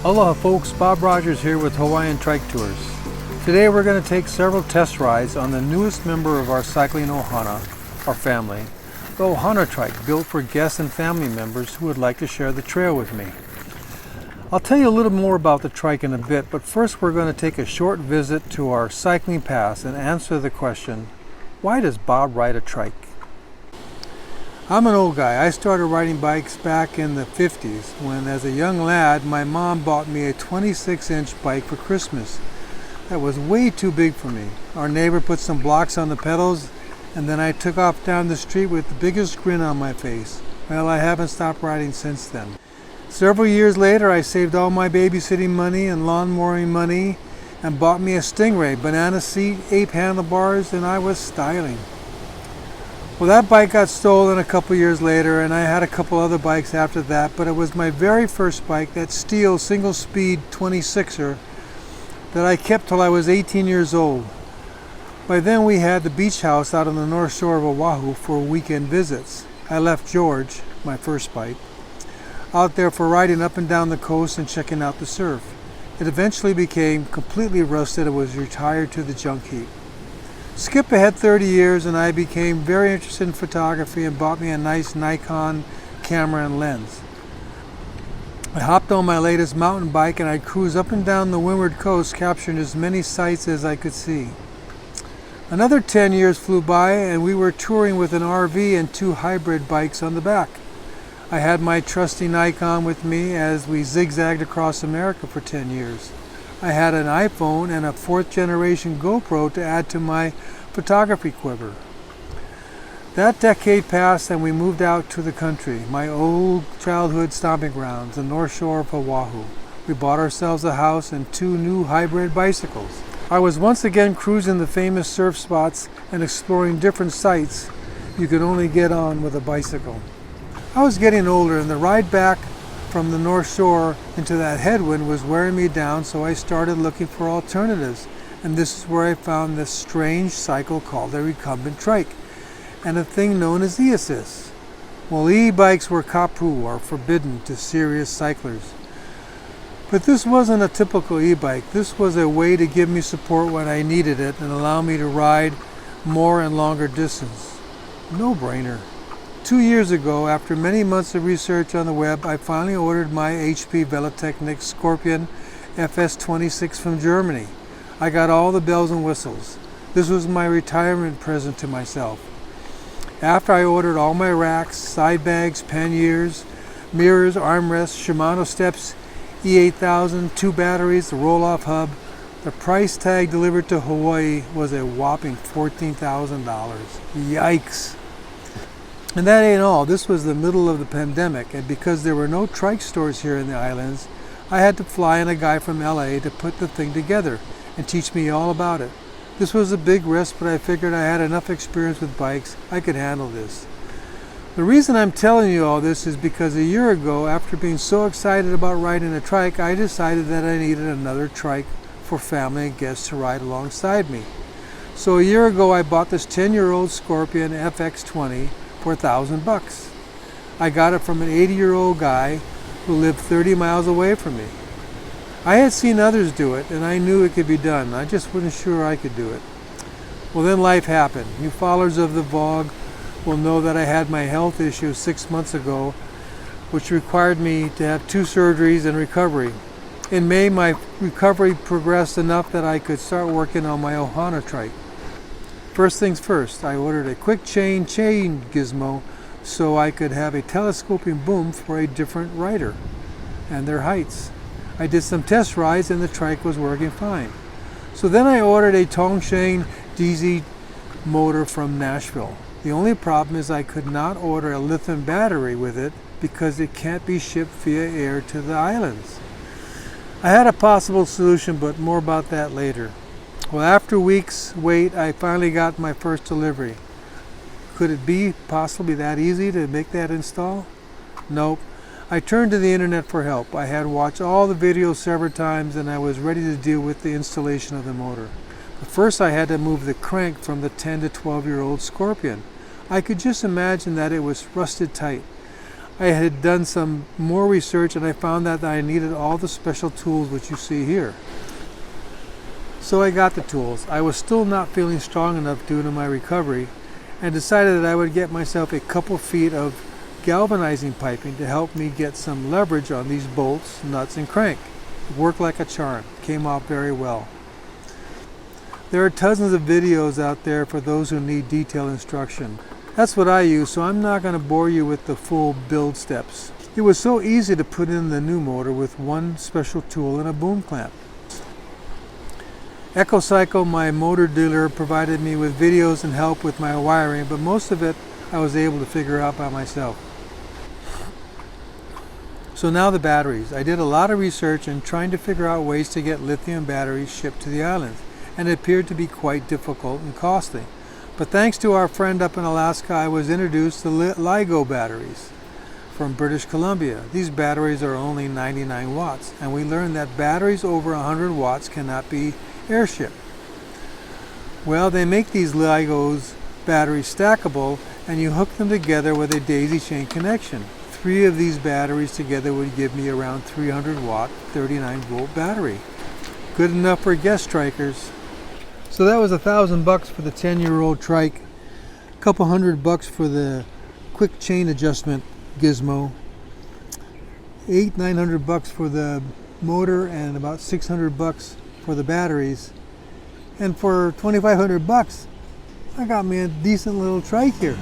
Aloha folks, Bob Rogers here with Hawaiian Trike Tours. Today we're going to take several test rides on the newest member of our cycling Ohana, our family, the Ohana Trike, built for guests and family members who would like to share the trail with me. I'll tell you a little more about the trike in a bit, but first we're going to take a short visit to our cycling pass and answer the question, why does Bob ride a trike? I'm an old guy. I started riding bikes back in the 50s when, as a young lad, my mom bought me a 26-inch bike for Christmas. That was way too big for me. Our neighbor put some blocks on the pedals, and then I took off down the street with the biggest grin on my face. Well, I haven't stopped riding since then. Several years later, I saved all my babysitting money and lawn mowing money and bought me a Stingray, banana seat, ape handlebars, and I was styling. Well, that bike got stolen a couple years later, and I had a couple other bikes after that, but it was my very first bike, that steel single-speed 26er, that I kept till I was 18 years old. By then we had the beach house out on the North Shore of Oahu for weekend visits. I left George, my first bike, out there for riding up and down the coast and checking out the surf. It eventually became completely rusted and was retired to the junk heap. Skip ahead 30 years and I became very interested in photography and bought me a nice Nikon camera and lens. I hopped on my latest mountain bike and I'd cruise up and down the windward coast capturing as many sights as I could see. Another 10 years flew by and we were touring with an RV and two hybrid bikes on the back. I had my trusty Nikon with me as we zigzagged across America for 10 years. I had an iPhone and a 4th generation GoPro to add to my photography quiver. That decade passed and we moved out to the country, my old childhood stomping grounds, the North Shore of Oahu. We bought ourselves a house and two new hybrid bicycles. I was once again cruising the famous surf spots and exploring different sites you could only get on with a bicycle. I was getting older and the ride back from the North Shore into that headwind was wearing me down, so I started looking for alternatives. And this is where I found this strange cycle called a recumbent trike and a thing known as e-assist. Well, e-bikes were kapu, or forbidden to serious cyclers. But this wasn't a typical e-bike. This was a way to give me support when I needed it and allow me to ride more and longer distance. No-brainer. 2 years ago, after many months of research on the web, I finally ordered my HP Velotechnik Scorpion FS26 from Germany. I got all the bells and whistles. This was my retirement present to myself. After I ordered all my racks, side bags, panniers, mirrors, armrests, Shimano steps, E8000, 2 batteries, the roll-off hub, the price tag delivered to Hawaii was a whopping $14,000. Yikes! And that ain't all. This was the middle of the pandemic, and because there were no trike stores here in the islands, I had to fly in a guy from LA to put the thing together and teach me all about it. This was a big risk, but I figured I had enough experience with bikes, I could handle this. The reason I'm telling you all this is because a year ago, after being so excited about riding a trike, I decided that I needed another trike for family and guests to ride alongside me. So a year ago I bought this 10-year-old Scorpion FX20 for $1,000. I got it from an 80-year-old guy who lived 30 miles away from me. I had seen others do it and I knew it could be done. I just wasn't sure I could do it. Well, then life happened. You followers of the vlog will know that I had my health issue 6 months ago, which required me to have 2 surgeries and recovery. In May, my recovery progressed enough that I could start working on my Ohana trike. First things first, I ordered a quick chain gizmo so I could have a telescoping boom for a different rider and their heights. I did some test rides and the trike was working fine. So then I ordered a Tongsheng DZ motor from Nashville. The only problem is I could not order a lithium battery with it because it can't be shipped via air to the islands. I had a possible solution, but more about that later. Well, after weeks wait, I finally got my first delivery. Could it be possibly that easy to make that install? Nope. I turned to the internet for help. I had watched all the videos several times and I was ready to deal with the installation of the motor. But first I had to move the crank from the 10 to 12-year-old Scorpion. I could just imagine that it was rusted tight. I had done some more research and I found that I needed all the special tools which you see here. So I got the tools. I was still not feeling strong enough due to my recovery and decided that I would get myself a couple feet of galvanizing piping to help me get some leverage on these bolts, nuts, and crank. It worked like a charm. Came out very well. There are tons of videos out there for those who need detailed instruction. That's what I use, so I'm not going to bore you with the full build steps. It was so easy to put in the new motor with one special tool and a boom clamp. EchoCycle, my motor dealer, provided me with videos and help with my wiring, but most of it I was able to figure out by myself. So now the batteries. I did a lot of research and trying to figure out ways to get lithium batteries shipped to the islands, and it appeared to be quite difficult and costly. But thanks to our friend up in Alaska, I was introduced to LiGo batteries from British Columbia. These batteries are only 99 watts, and we learned that batteries over 100 watts cannot be airshipped. Well, they make these LiGo's batteries stackable, and you hook them together with a daisy chain connection. 3 of these batteries together would give me around 300 watt, 39 volt battery. Good enough for guest trikers. So that was $1,000 for the 10-year-old trike, a couple $100 for the quick chain adjustment gizmo, $900 for the motor, and about $600 for the batteries. And for $2,500, I got me a decent little trike here.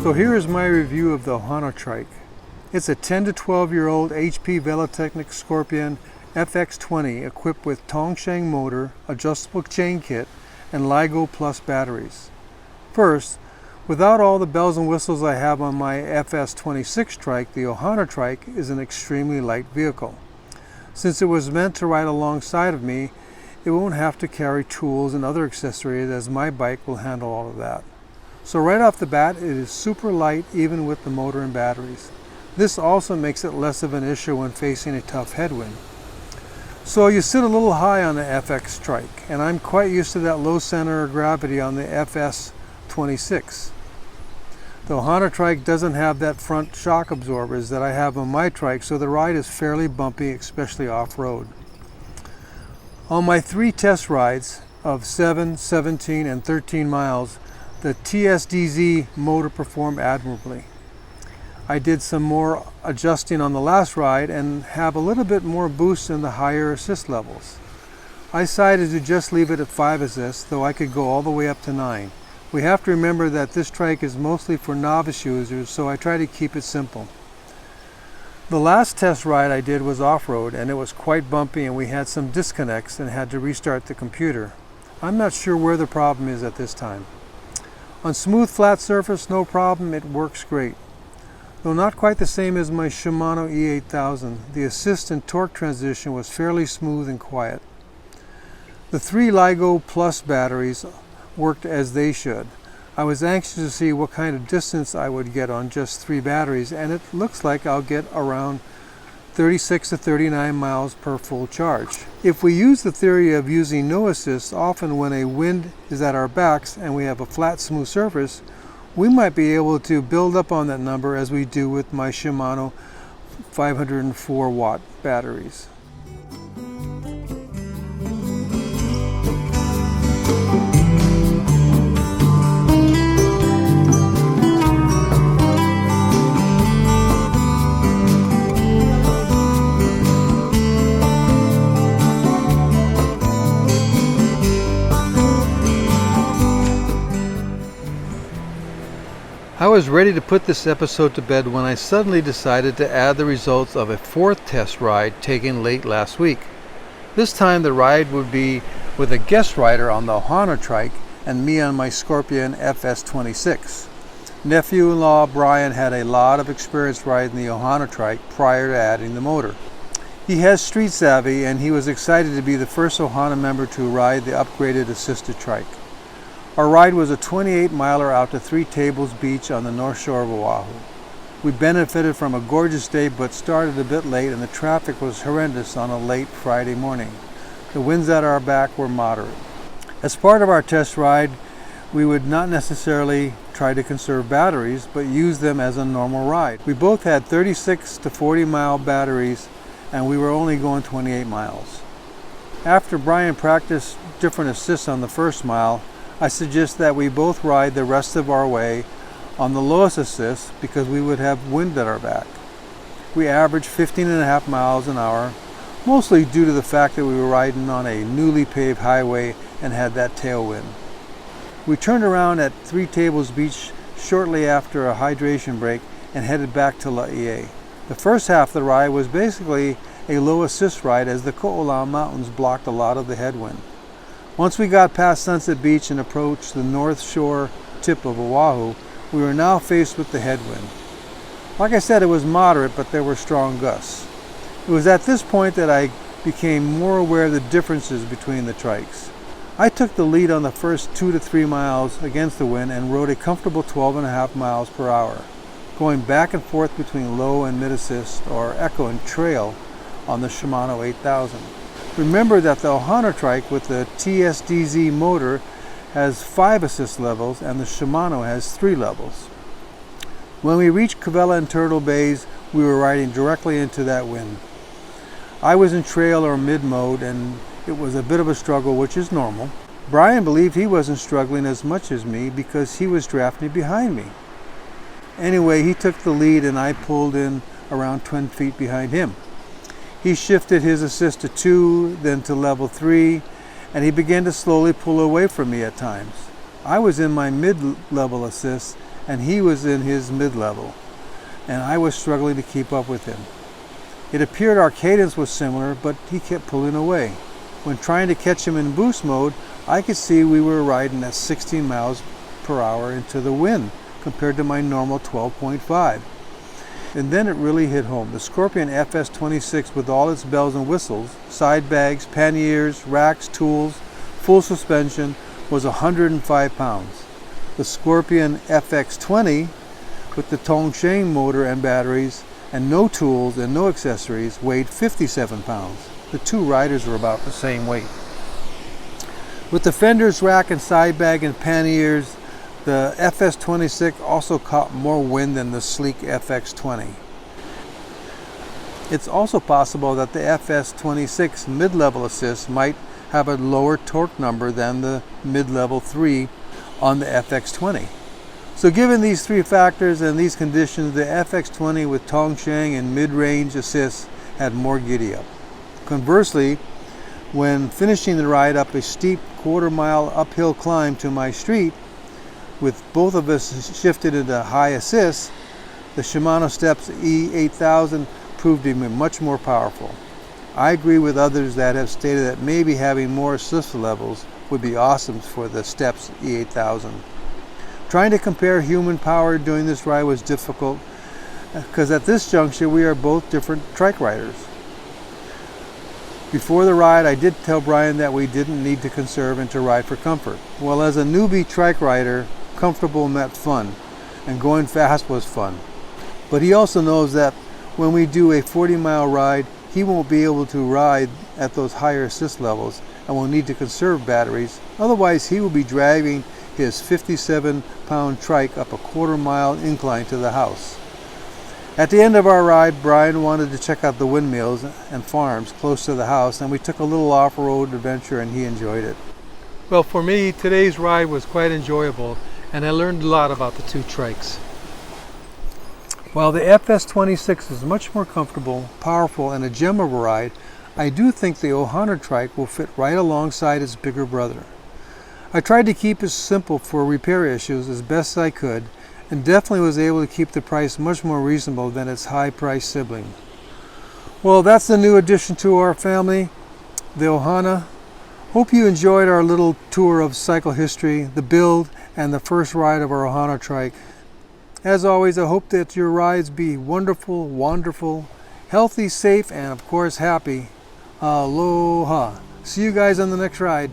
So here is my review of the Ohana Trike. It's a 10 to 12 year old HP Velotechnic Scorpion FX20 equipped with Tongsheng motor, adjustable chain kit, and LiGo Plus batteries. First, without all the bells and whistles I have on my FS26 trike, the Ohana Trike is an extremely light vehicle. Since it was meant to ride alongside of me, it won't have to carry tools and other accessories, as my bike will handle all of that. So right off the bat, it is super light even with the motor and batteries. This also makes it less of an issue when facing a tough headwind. So you sit a little high on the FX Trike, and I'm quite used to that low center of gravity on the FS26. The Ohana Trike doesn't have that front shock absorbers that I have on my trike, so the ride is fairly bumpy, especially off-road. On my 3 test rides of 7, 17, and 13 miles, the TSDZ motor performed admirably. I did some more adjusting on the last ride and have a little bit more boost in the higher assist levels. I decided to just leave it at 5 assists, though I could go all the way up to 9. We have to remember that this trike is mostly for novice users, so I try to keep it simple. The last test ride I did was off-road, and it was quite bumpy, and we had some disconnects and had to restart the computer. I'm not sure where the problem is at this time. On smooth flat surface, no problem, it works great. Though not quite the same as my Shimano E8000, the assist and torque transition was fairly smooth and quiet. The 3 LiGo Plus batteries worked as they should. I was anxious to see what kind of distance I would get on just 3 batteries, and it looks like I'll get around 36 to 39 miles per full charge. If we use the theory of using no assist, often when a wind is at our backs and we have a flat, smooth surface, we might be able to build up on that number as we do with my Shimano 504 watt batteries. I was ready to put this episode to bed when I suddenly decided to add the results of a 4th test ride taken late last week. This time the ride would be with a guest rider on the Ohana Trike and me on my Scorpion FS26. Nephew-in-law Brian had a lot of experience riding the Ohana Trike prior to adding the motor. He has street savvy, and he was excited to be the first Ohana member to ride the upgraded assisted trike. Our ride was a 28-miler out to Three Tables Beach on the North Shore of Oahu. We benefited from a gorgeous day but started a bit late, and the traffic was horrendous on a late Friday morning. The winds at our back were moderate. As part of our test ride, we would not necessarily try to conserve batteries, but use them as a normal ride. We both had 36 to 40 mile batteries, and we were only going 28 miles. After Brian practiced different assists on the first mile, I suggest that we both ride the rest of our way on the lowest assist because we would have wind at our back. We averaged 15.5 miles an hour, mostly due to the fact that we were riding on a newly paved highway and had that tailwind. We turned around at Three Tables Beach shortly after a hydration break and headed back to Laie. The first half of the ride was basically a low assist ride as the Ko'olau Mountains blocked a lot of the headwind. Once we got past Sunset Beach and approached the North Shore tip of Oahu, we were now faced with the headwind. Like I said, it was moderate, but there were strong gusts. It was at this point that I became more aware of the differences between the trikes. I took the lead on the first 2 to 3 miles against the wind and rode a comfortable 12.5 miles per hour, going back and forth between low and mid assist, or echo and trail, on the Shimano 8000. Remember that the Ohana Trike with the TSDZ motor has 5 assist levels and the Shimano has 3 levels. When we reached Kavela and Turtle Bays, we were riding directly into that wind. I was in trail or mid mode and it was a bit of a struggle, which is normal. Brian believed he wasn't struggling as much as me because he was drafting behind me. Anyway, he took the lead and I pulled in around 10 feet behind him. He shifted his assist to 2, then to level 3, and he began to slowly pull away from me at times. I was in my mid-level assist, and he was in his mid-level, and I was struggling to keep up with him. It appeared our cadence was similar, but he kept pulling away. When trying to catch him in boost mode, I could see we were riding at 16 miles per hour into the wind, compared to my normal 12.5. And then it really hit home. The Scorpion FS26 with all its bells and whistles, side bags, panniers, racks, tools, full suspension was 105 pounds. The Scorpion FX20 with the Tongsheng motor and batteries and no tools and no accessories weighed 57 pounds. The two riders were about the same weight. With the fenders, rack and side bag and panniers, the FS26 also caught more wind than the sleek FX20. It's also possible that the FS26 mid-level assist might have a lower torque number than the mid-level 3 on the FX20. So given these 3 factors and these conditions, the FX20 with Tongsheng and mid-range assists had more giddy-up. Conversely, when finishing the ride up a steep quarter-mile uphill climb to my street, with both of us shifted into high assist, the Shimano Steps E8000 proved to be much more powerful. I agree with others that have stated that maybe having more assist levels would be awesome for the Steps E8000. Trying to compare human power during this ride was difficult because at this juncture we are both different trike riders. Before the ride, I did tell Brian that we didn't need to conserve and to ride for comfort. Well, as a newbie trike rider, comfortable meant fun, and going fast was fun. But he also knows that when we do a 40-mile ride, he won't be able to ride at those higher assist levels and will need to conserve batteries. Otherwise, he will be dragging his 57-pound trike up a quarter-mile incline to the house. At the end of our ride, Brian wanted to check out the windmills and farms close to the house, and we took a little off-road adventure and he enjoyed it. Well, for me, today's ride was quite enjoyable, and I learned a lot about the two trikes. While the FS26 is much more comfortable, powerful, and a gem of a ride, I do think the Ohana Trike will fit right alongside its bigger brother. I tried to keep it simple for repair issues as best I could, and definitely was able to keep the price much more reasonable than its high-priced sibling. Well, that's the new addition to our family, the Ohana. Hope you enjoyed our little tour of cycle history, the build, and the first ride of our Ohana Trike. As always, I hope that your rides be wonderful, wonderful, healthy, safe, and of course happy. Aloha. See you guys on the next ride.